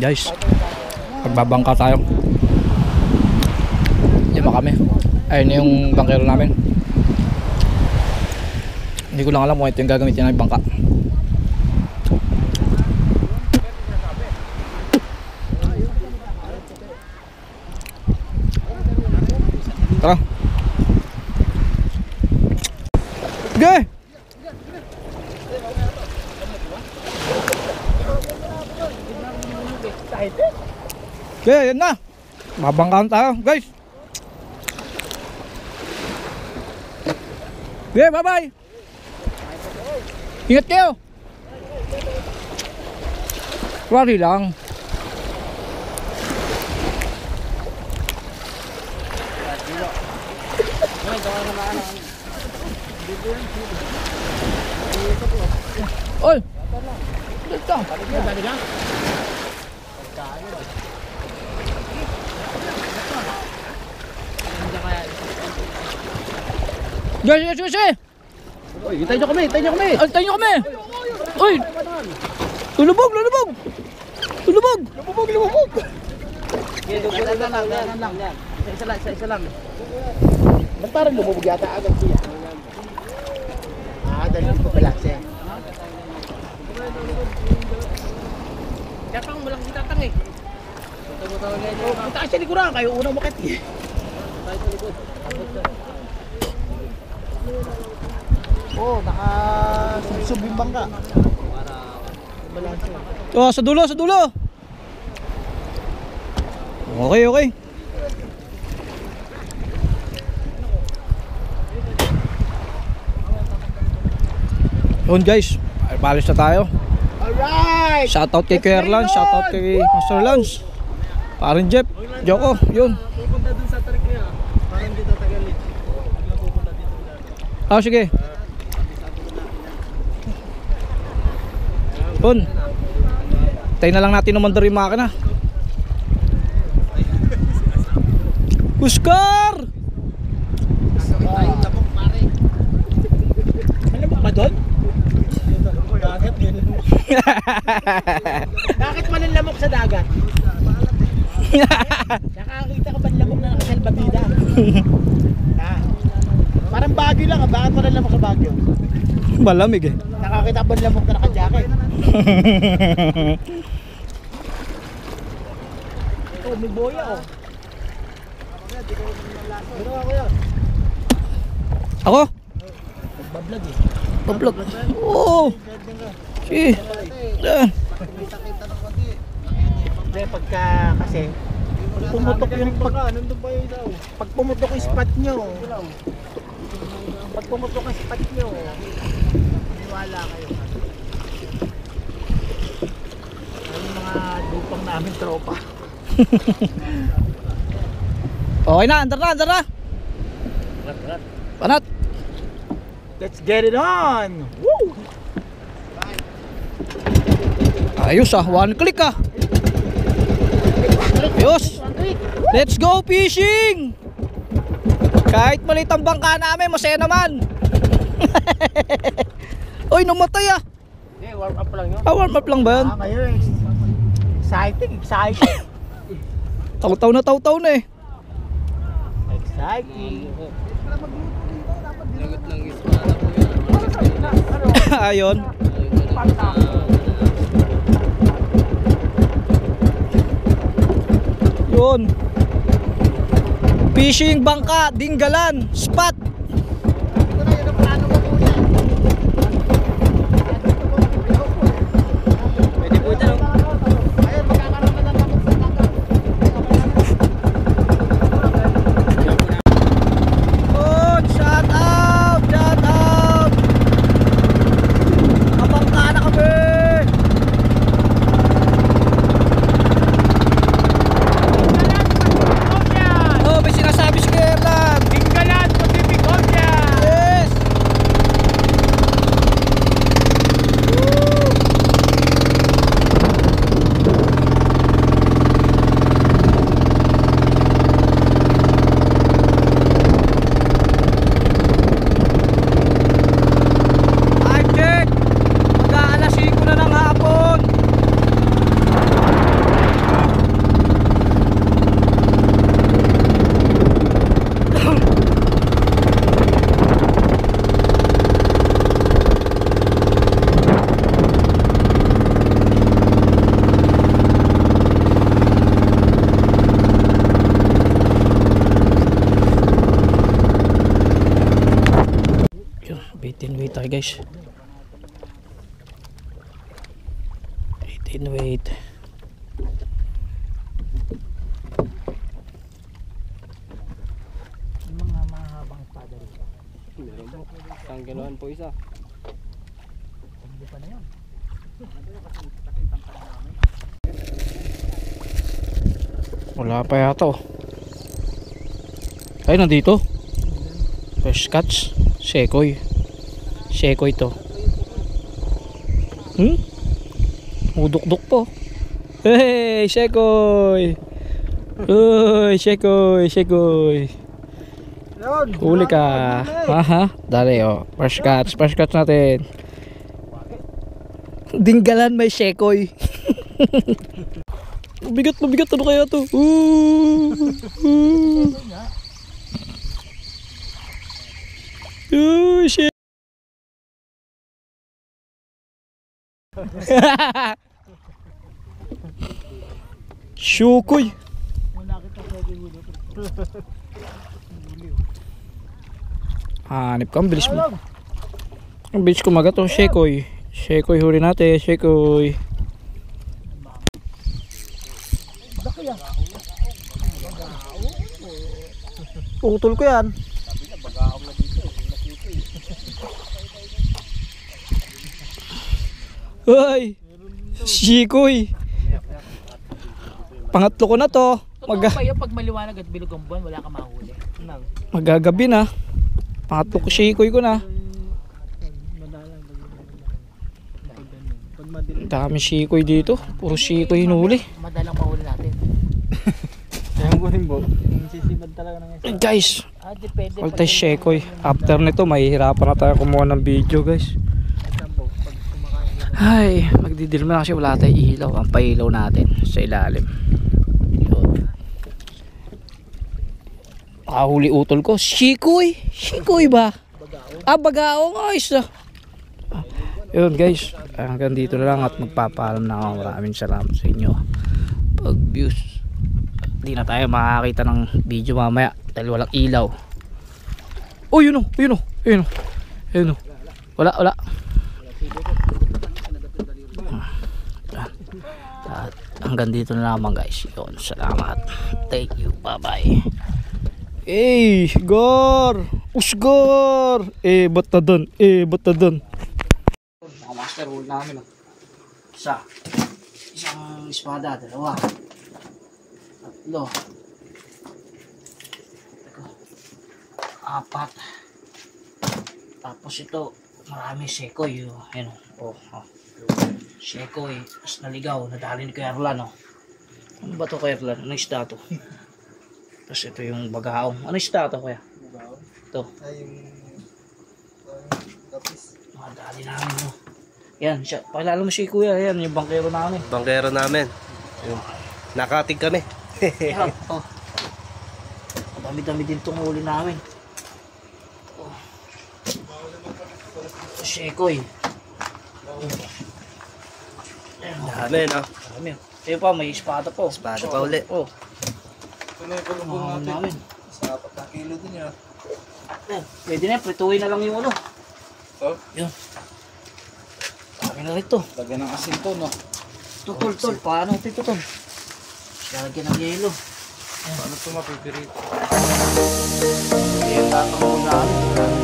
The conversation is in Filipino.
guys, magbabangka tayo. Lima kami. Ayun yung bangkero namin. Hindi ko lang alam kung ito yung gagamitin namin bangka. Tara. Okay. Okay, yan na. Mabangkahan tayo, guys. Okay, bye-bye. Ingat kayo. Sorry lang. Oy. Dito. Guys. Oy, hintayin nyo kami. Antayin nyo kami. Uy. Lulubog. Ganun lang. Isa lang. Ba't parang lumubog yata agad siya? Dahil hindi ko balanse. Tatang, walang si tatang eh. Punta ka siya likuran, kayo unang makit eh. Oo, naka-sub yung bangka. Balanse. Oh, sa dulo. Okay. Yun guys, palis na tayo. Alright! Shoutout kay Kuya Erlan, shoutout kay Master Lance, parang Jeff, Joko, yun. Pupunta dun sa tarik niya, parang hindi tatagalin. Pupunta dito. Sige. Yun. Tayo na lang natin umandar yung makina. Oscar! Alam mo ba doon? Bakit mananlamok sa dagat? Nakakita ka ba lamok na nakasalbabida? Parang Baguio lang, bakit mananlamok sa Baguio? Malamig eh. Nakakita ka ba lamok na naka-jacket? Oh, may boya oh. Ginawa ko yan. Ako? Nagbablog eh. Pablog. Oo. Si. Pre, pagka kasi pag pumutok yung pag pumutok yung spot nyo, pag pumutok yung spot nyo, maniwala kayo. Yung mga lupang namin tropa. Okay na, andar na. Panat. Let's get it on! Woo! Ayos one click Ayos. Let's go fishing! Kahit maliit ang bangka namin, masaya naman. Uy, namatay Okay, warm up lang yun. warm up lang ba yun? Kayo exciting. Taw-taw na eh. Exciting. Ayun. Yun. Fishing bangka, Dinggalan, spot. 18 weight tayo guys. 18 weight. Yung mga mahabang espada rito. Meron po. Isang ganoon po isa. Hindi pa na yun. Wala pa yata oh. Ay, nandito. Fresh catch. Shekoy. Shekoy to. Uduk-duk po. Hey, Shekoy. Uy, Shekoy, Shekoy. Yun! Huli ka. Aha, dali oh. Fresh catch natin. Dinggalan may Shekoy. Mabigat, ano kaya to? Shit. Shukoy. Wala kita pwede huli. Hanip ka, ang bilis mo. Ang bilis kumagat oh, Shekoy. Shekoy, huli natin, Shekoy. Putol ko yan. Hoy! Shekoy! Pangatlo ko na to. Pag maliwanag at bilog ang buwan, wala ka mahuli. Magagabi na. Pangatlo ko Shekoy ko na. Dami Shekoy dito. Puro Shekoy hinuli. Madalang mahuli natin. Kaya ko rin po. Yung sisibad talaga ng isa. Guys, Depende. Alta Shekoy. After nito, mahihirapan na tayo kumuha ng video guys. Ay, magdidil na kasi wala tayong ilaw. Ang pailaw natin sa ilalim. Yun. Huli utol ko. Shekoy! Shekoy ba? Bagaong. Ayos ah. Yun guys, hanggang dito na lang at magpapaalam na ako. Maraming salamat sa inyo. Pag views, hindi na tayo makakita ng video mamaya dahil walang ilaw. Oh, yun o. Wala. At hanggang dito na lamang guys. Yun, salamat. Thank you. Bye bye. Eh, Gar! Usgar! Ba't na dun? Mga master, huli namin oh. Isang espada, dalawa, tatlo, apat, tapos ito marami Shekoy oh. Ayan oh. Shekoy, tapos naligaw, nadali ni Kuya Erlan oh. Ano ba to Kuya Erlan? Ano isda to? Tapos ito yung bagaong. Ano isda to Kuya? Ito. Ay, yung kapis. Nadali namin oh. Yan, pakilala mo si Kuya, yan yung bangkero namin. Bangkero namin. Yung, nakatig kami. Yan, oh. Dami-dami din itong huli namin. Oh. Shekoy. Dami, no? Dami. Ito pa, may espada po. Espada pa uli. Oh. Ito na yung palubong namin. Sa 4 na kilo din yan. Pwede na, prituhin na lang yung ano. Oh? Yun. Dami na rito. Lagyan ng asin to, no? Tol. Paano ito tol? Lalagyan ng yelo. Paano ito mapipirito? Yung tatang namin.